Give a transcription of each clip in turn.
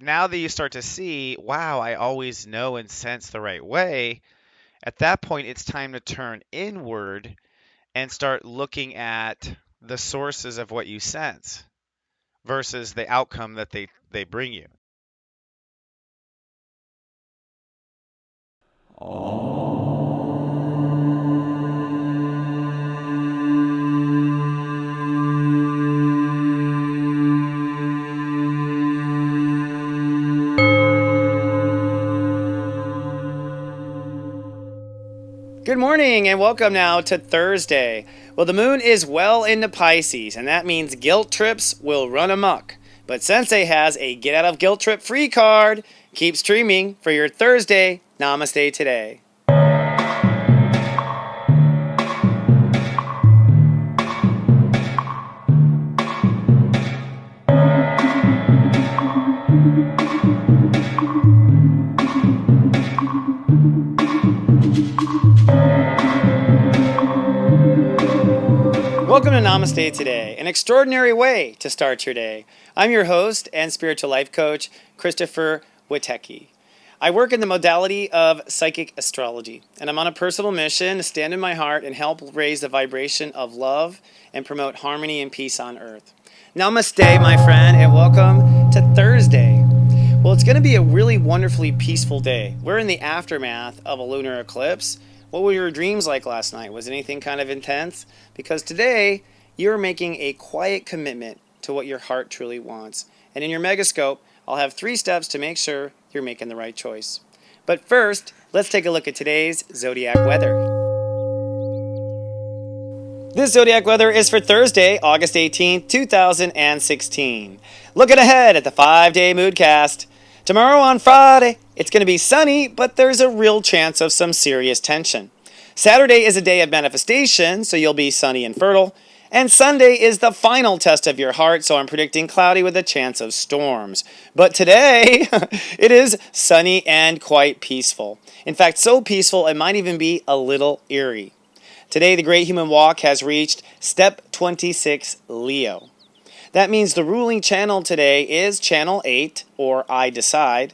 now that you start to see, wow, I always know and sense the right way, at that point, it's time to turn inward and start looking at the sources of what you sense versus the outcome that they bring you. Good morning and welcome now to Thursday. Well, the moon is well into Pisces, and that means guilt trips will run amok. But Sensei has a get out of guilt trip free card. Keep streaming for your Thursday Namaste Today. Welcome to Namaste Today, an extraordinary way to start your day. I'm your host and spiritual life coach, Christopher Witecki. I work in the modality of psychic astrology, and I'm on a personal mission to stand in my heart and help raise the vibration of love and promote harmony and peace on earth. Namaste, my friend, and welcome to Thursday. Well, it's going to be a really wonderfully peaceful day. We're in the aftermath of a lunar eclipse. What were your dreams like last night? Was anything kind of intense? Because today, you're making a quiet commitment to what your heart truly wants. And in your megascope, I'll have 3 steps to make sure you're making the right choice. But first, let's take a look at today's Zodiac weather. This Zodiac weather is for Thursday, August 18th, 2016. Looking ahead at the 5-day moodcast. Tomorrow on Friday, it's going to be sunny, but there's a real chance of some serious tension. Saturday is a day of manifestation, so you'll be sunny and fertile. And Sunday is the final test of your heart, so I'm predicting cloudy with a chance of storms. But today, it is sunny and quite peaceful. In fact, so peaceful it might even be a little eerie. Today, the Great Human Walk has reached step 26, Leo. That means the ruling channel today is Channel 8, or I Decide,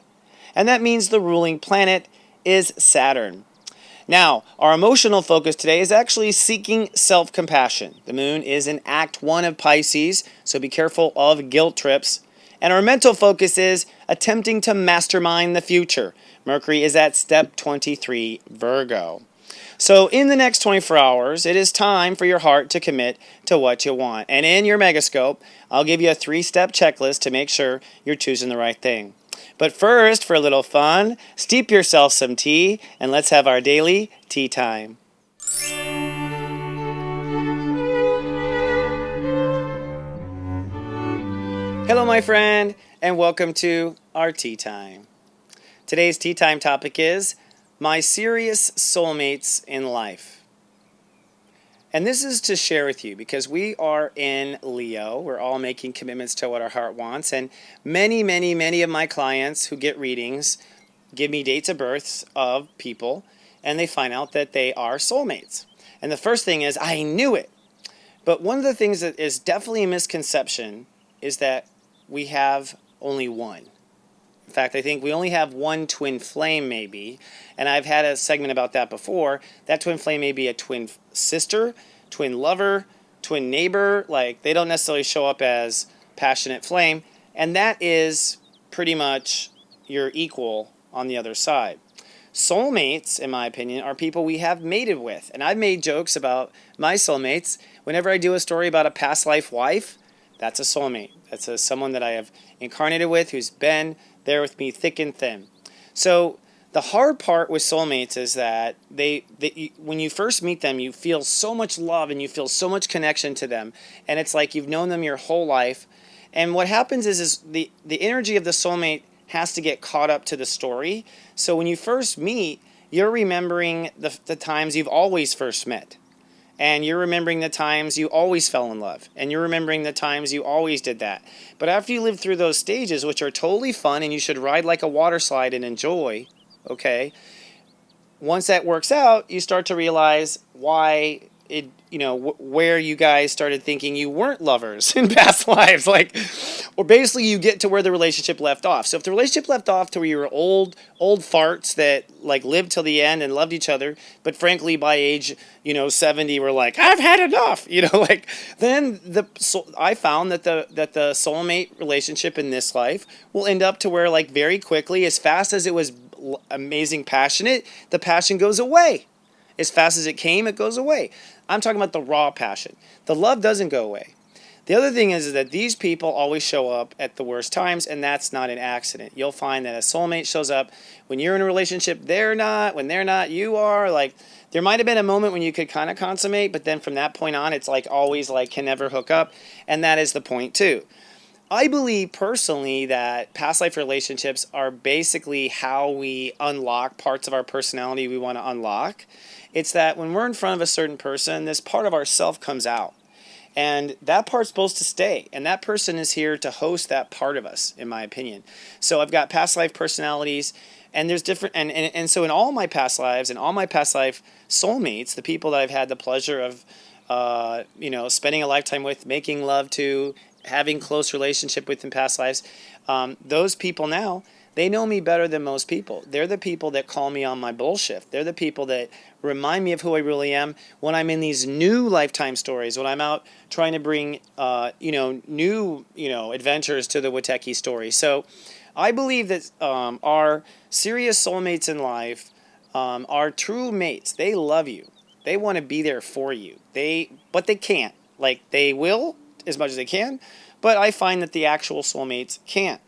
and that means the ruling planet is Saturn. Now, our emotional focus today is actually seeking self-compassion. The moon is in Act 1 of Pisces, so be careful of guilt trips. And our mental focus is attempting to mastermind the future. Mercury is at step 23, Virgo. So in the next 24 hours, it is time for your heart to commit to what you want. And in your megascope, I'll give you a 3-step checklist to make sure you're choosing the right thing. But first, for a little fun, steep yourself some tea, and let's have our daily tea time. Hello, my friend, and welcome to our tea time. Today's tea time topic is my Sirius soulmates in life. And this is to share with you because we are in Leo. We're all making commitments to what our heart wants. And many of my clients who get readings give me dates of births of people, and they find out that they are soulmates. And the first thing is, I knew it. But one of the things that is definitely a misconception is that we have only one. In fact, I think we only have one twin flame maybe, and I've had a segment about that before. That twin flame may be a twin sister, twin lover, twin neighbor. Like, they don't necessarily show up as passionate flame, and that is pretty much your equal on the other side. Soulmates, in my opinion, are people we have mated with, and I've made jokes about my soulmates. Whenever I do a story about a past life wife, that's a soulmate. That's someone that I have incarnated with, who's been there with me thick and thin. So the hard part with soulmates is that when you first meet them, you feel so much love and you feel so much connection to them. And it's like you've known them your whole life. And what happens is the energy of the soulmate has to get caught up to the story. So when you first meet, you're remembering the times you've always first met. And you're remembering the times you always fell in love. And you're remembering the times you always did that. But after you live through those stages, which are totally fun and you should ride like a water slide and enjoy, okay, once that works out, you start to realize why where you guys started thinking you weren't lovers in past lives. Like, or basically you get to where the relationship left off. So if the relationship left off to where you were old farts that like lived till the end and loved each other, but frankly by age 70 were like, I've had enough, like then I found that the soulmate relationship in this life will end up to where like very quickly, as fast as it was amazing passionate, the passion goes away. As fast as it came, it goes away. I'm talking about the raw passion. The love doesn't go away. The other thing is that these people always show up at the worst times, and that's not an accident. You'll find that a soulmate shows up when you're in a relationship, they're not. When they're not, you are. Like, there might have been a moment when you could kind of consummate, but then from that point on, it's like always like can never hook up, and that is the point too. I believe personally that past life relationships are basically how we unlock parts of our personality we want to unlock. It's that when we're in front of a certain person, this part of ourself comes out. And that part's supposed to stay. And that person is here to host that part of us, in my opinion. So I've got past life personalities, and there's different, and so in all my past lives and all my past life soulmates, the people that I've had the pleasure of, spending a lifetime with, making love to, having close relationship with in past lives, those people now, they know me better than most people. They're the people that call me on my bullshit. They're the people that remind me of who I really am when I'm in these new lifetime stories, when I'm out trying to bring, new, adventures to the Wateki story. So I believe that our serious soulmates in life are true mates. They love you. They want to be there for you. But they can't. Like, they will as much as they can, but I find that the actual soulmates can't.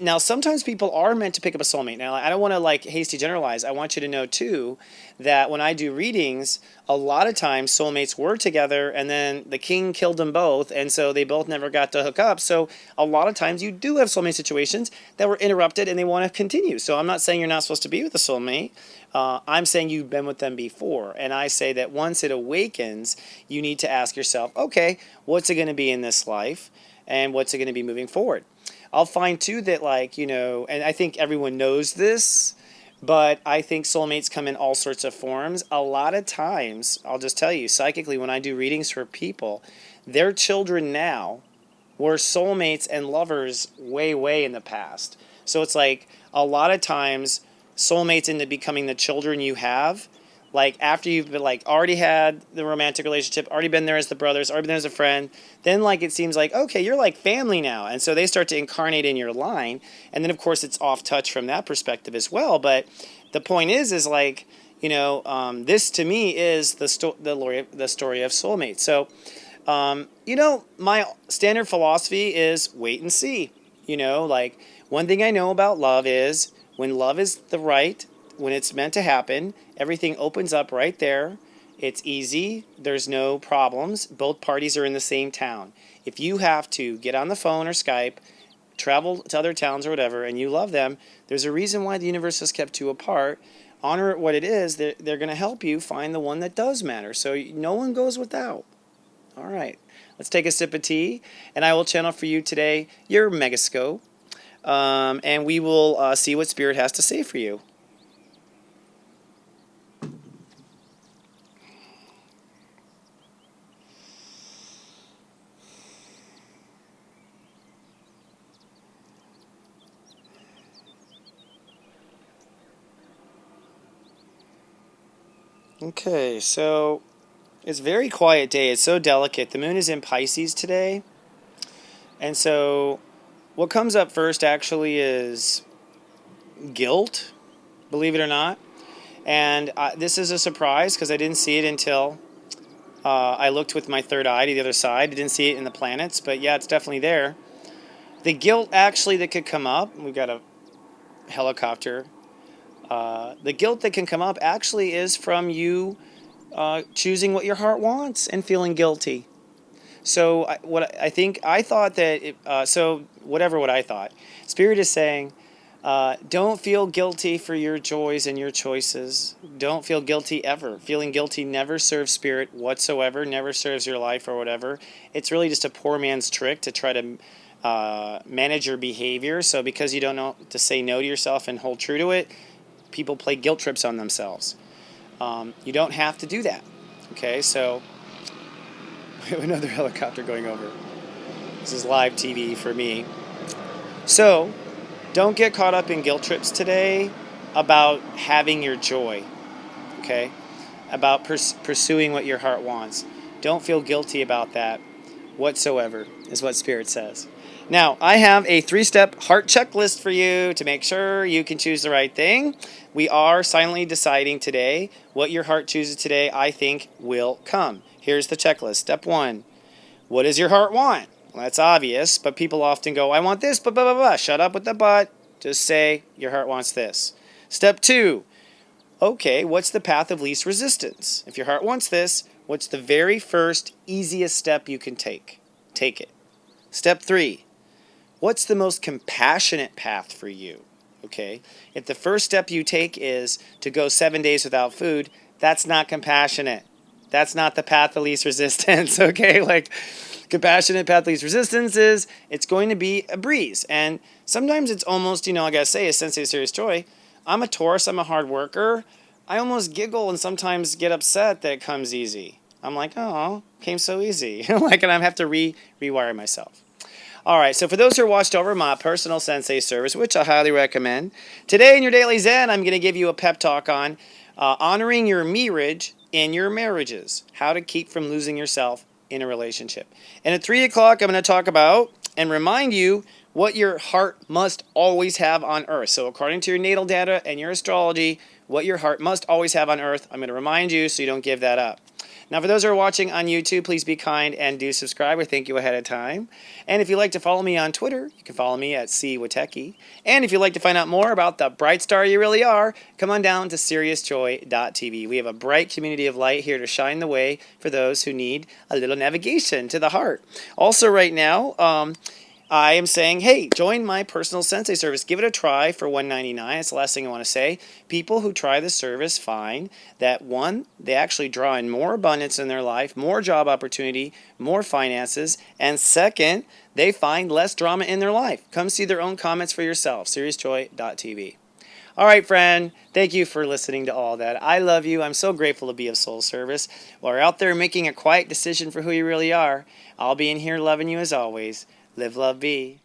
Now, sometimes people are meant to pick up a soulmate. Now, I don't want to hasty generalize. I want you to know too that when I do readings, a lot of times soulmates were together and then the king killed them both, and so they both never got to hook up. So a lot of times you do have soulmate situations that were interrupted and they want to continue. So I'm not saying you're not supposed to be with a soulmate. I'm saying you've been with them before, and I say that once it awakens, you need to ask yourself, okay, what's it going to be in this life, and what's it going to be moving forward? I'll find too that and I think everyone knows this, but I think soulmates come in all sorts of forms. A lot of times, I'll just tell you, psychically, when I do readings for people, their children now were soulmates and lovers way, way in the past. So it's like a lot of times soulmates end up becoming the children you have. Like after you've been already had the romantic relationship, already been there as the brothers, already been there as a friend, then it seems like, okay, you're like family now. And so they start to incarnate in your line. And then of course it's off touch from that perspective as well. But the point is this to me is the story of soulmates. So, my standard philosophy is wait and see. One thing I know about love is when love is when it's meant to happen, everything opens up right there. It's easy. There's no problems. Both parties are in the same town. If you have to get on the phone or Skype, travel to other towns or whatever, and you love them, there's a reason why the universe has kept you apart. Honor it what it is. They're going to help you find the one that does matter. So no one goes without. All right. Let's take a sip of tea, and I will channel for you today your Megascope, and we will see what Spirit has to say for you. Okay, so it's a very quiet day. It's so delicate. The moon is in Pisces today. And so what comes up first actually is guilt, believe it or not. And this is a surprise because I didn't see it until I looked with my third eye to the other side. I didn't see it in the planets, but yeah, it's definitely there. The guilt actually that could come up, we've got a helicopter. The guilt that can come up actually is from you choosing what your heart wants and feeling guilty. So what I thought that what I thought, Spirit is saying, don't feel guilty for your joys and your choices. Don't feel guilty ever. Feeling guilty never serves Spirit whatsoever. Never serves your life or whatever. It's really just a poor man's trick to try to manage your behavior. So because you don't know to say no to yourself and hold true to it, people play guilt trips on themselves. You don't have to do that. Okay, so we have another helicopter going over. This is live TV for me. So, don't get caught up in guilt trips today about having your joy, okay? About pursuing what your heart wants. Don't feel guilty about that whatsoever, is what Spirit says. Now, I have a 3-step heart checklist for you to make sure you can choose the right thing. We are silently deciding today what your heart chooses today, I think, will come. Here's the checklist. Step 1. What does your heart want? Well, that's obvious, but people often go, I want this, but blah, blah, blah. Shut up with the but. Just say your heart wants this. Step 2. Okay, what's the path of least resistance? If your heart wants this, what's the very first, easiest step you can take? Take it. Step 3. What's the most compassionate path for you? Okay, if the first step you take is to go 7 days without food, that's not compassionate. That's not the path of least resistance, okay? Like, compassionate path of least resistance is, it's going to be a breeze. And sometimes it's almost, I gotta say, as Sensei Sirius Joy, I'm a Taurus, I'm a hard worker. I almost giggle and sometimes get upset that it comes easy. I'm like, oh, came so easy. And I have to rewire myself. All right, so for those who are watched over my personal Sensei service, which I highly recommend, today in your Daily Zen, I'm going to give you a pep talk on honoring your marriage in your marriages, how to keep from losing yourself in a relationship. And at 3 o'clock, I'm going to talk about and remind you what your heart must always have on earth. So according to your natal data and your astrology, what your heart must always have on earth, I'm going to remind you so you don't give that up. Now, for those who are watching on YouTube, please be kind and do subscribe. I thank you ahead of time. And if you'd like to follow me on Twitter, you can follow me at CWateki. And if you'd like to find out more about the bright star you really are, come on down to SiriusJoy.tv. We have a bright community of light here to shine the way for those who need a little navigation to the heart. Also, right now, I am saying, hey, join my personal Sensei service. Give it a try for $199. That's the last thing I want to say. People who try the service find that, one, they actually draw in more abundance in their life, more job opportunity, more finances, and second, they find less drama in their life. Come see their own comments for yourself. SiriusJoy.tv. All right, friend. Thank you for listening to all that. I love you. I'm so grateful to be of soul service. While you're out there making a quiet decision for who you really are, I'll be in here loving you as always. Live, love, be.